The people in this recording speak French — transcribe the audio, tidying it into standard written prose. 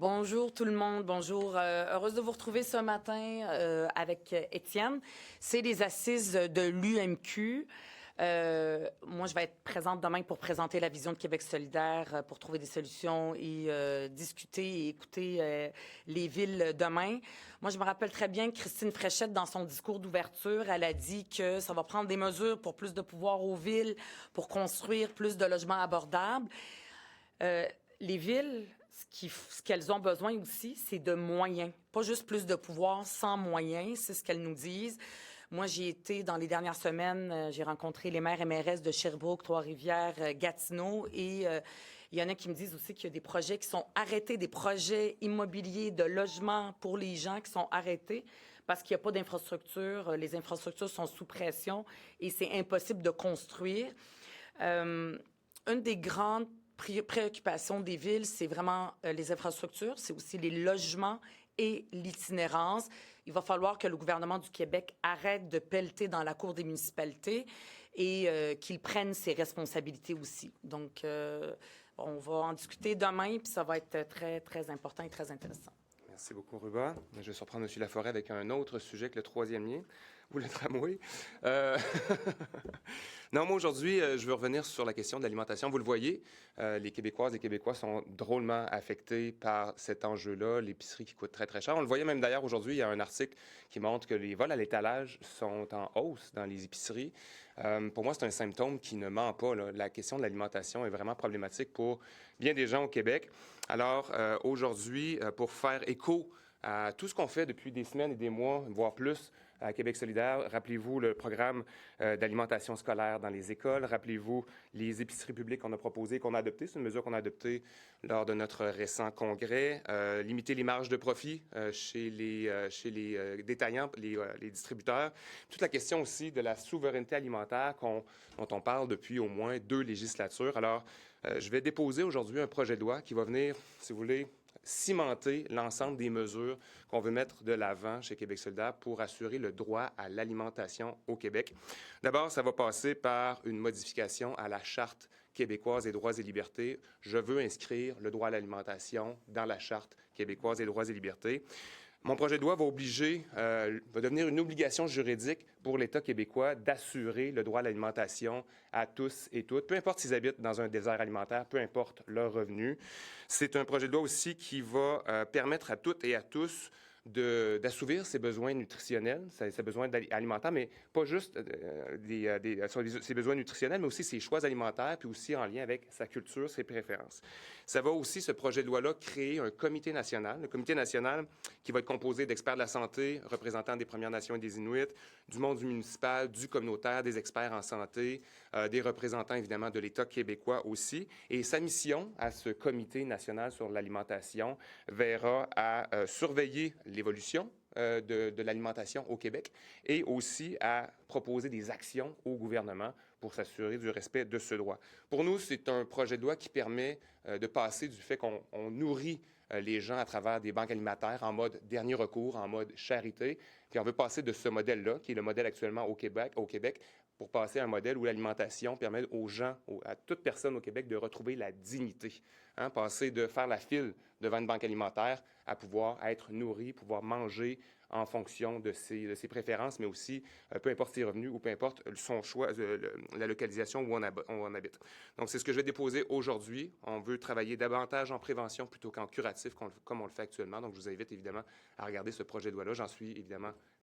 Bonjour tout le monde, bonjour. Heureuse de vous retrouver ce matin avec Étienne. C'est les assises de l'UMQ. Moi, je vais être présente demain pour présenter la vision de Québec solidaire, pour trouver des solutions et discuter et écouter les villes demain. Moi, je me rappelle très bien que Christine Fréchette, dans son discours d'ouverture, elle a dit que ça va prendre des mesures pour plus de pouvoir aux villes, pour construire plus de logements abordables. Les villes, ce qu'elles ont besoin aussi, c'est de moyens. Pas juste plus de pouvoir sans moyens, c'est ce qu'elles nous disent. Moi, j'y étais dans les dernières semaines, j'ai rencontré les maires et mairesses de Sherbrooke, Trois-Rivières, Gatineau, et il y en a qui me disent aussi qu'il y a des projets qui sont arrêtés, des projets immobiliers de logement pour les gens qui sont arrêtés parce qu'il n'y a pas d'infrastructure. Les infrastructures sont sous pression et c'est impossible de construire. Une des grandes préoccupation des villes, c'est vraiment les infrastructures, c'est aussi les logements et l'itinérance. Il va falloir que le gouvernement du Québec arrête de pelleter dans la cour des municipalités et qu'il prenne ses responsabilités aussi. Donc, on va en discuter demain, puis ça va être très, très important et très intéressant. Merci beaucoup, Ruba. Je vais surprendre M. Laforêt avec un autre sujet que le troisième lien, ou le tramway. Non, moi, aujourd'hui, je veux revenir sur la question de l'alimentation. Vous le voyez, les Québécoises et Québécois sont drôlement affectés par cet enjeu-là, l'épicerie qui coûte très, très cher. On le voyait même d'ailleurs aujourd'hui, il y a un article qui montre que les vols à l'étalage sont en hausse dans les épiceries. Pour moi, c'est un symptôme qui ne ment pas, là. La question de l'alimentation est vraiment problématique pour bien des gens au Québec. Alors, aujourd'hui, pour faire écho à tout ce qu'on fait depuis des semaines et des mois, voire plus, à Québec solidaire. Rappelez-vous le programme d'alimentation scolaire dans les écoles. Rappelez-vous les épiceries publiques qu'on a proposées, qu'on a adoptées. C'est une mesure qu'on a adoptée lors de notre récent congrès. Limiter les marges de profit chez les détaillants, les distributeurs. Toute la question aussi de la souveraineté alimentaire dont on parle depuis au moins 2 législatures. Alors, je vais déposer aujourd'hui un projet de loi qui va venir, si vous voulez, cimenter l'ensemble des mesures qu'on veut mettre de l'avant chez Québec solidaire pour assurer le droit à l'alimentation au Québec. D'abord, ça va passer par une modification à la Charte québécoise des droits et libertés. Je veux inscrire le droit à l'alimentation dans la Charte québécoise des droits et libertés. Mon projet de loi va devenir une obligation juridique pour l'État québécois d'assurer le droit à l'alimentation à tous et toutes, peu importe s'ils habitent dans un désert alimentaire, peu importe leur revenu. C'est un projet de loi aussi qui va permettre à toutes et à tous d'assouvir ses besoins nutritionnels, ses besoins alimentaires, mais pas juste ses besoins nutritionnels, mais aussi ses choix alimentaires, puis aussi en lien avec sa culture, ses préférences. Ça va aussi, ce projet de loi-là, créer un comité national, le comité national qui va être composé d'experts de la santé, représentants des Premières Nations et des Inuits, du monde du municipal, du communautaire, des experts en santé, des représentants, évidemment, de l'État québécois aussi. Et sa mission à ce comité national sur l'alimentation verra à surveiller l'évolution de l'alimentation au Québec et aussi à proposer des actions au gouvernement pour s'assurer du respect de ce droit. Pour nous, c'est un projet de loi qui permet de passer du fait qu'on nourrit les gens à travers des banques alimentaires en mode dernier recours, en mode charité. Puis on veut passer de ce modèle-là, qui est le modèle actuellement au Québec, pour passer à un modèle où l'alimentation permet aux gens, à toute personne au Québec, de retrouver la dignité. Passer de faire la file devant une banque alimentaire à pouvoir être nourri, pouvoir manger en fonction de ses préférences, mais aussi peu importe ses revenus ou peu importe son choix, la localisation où on habite. Donc, c'est ce que je vais déposer aujourd'hui. On veut travailler davantage en prévention plutôt qu'en curatif, comme on le fait actuellement. Donc, je vous invite évidemment à regarder ce projet de loi-là. J'en suis évidemment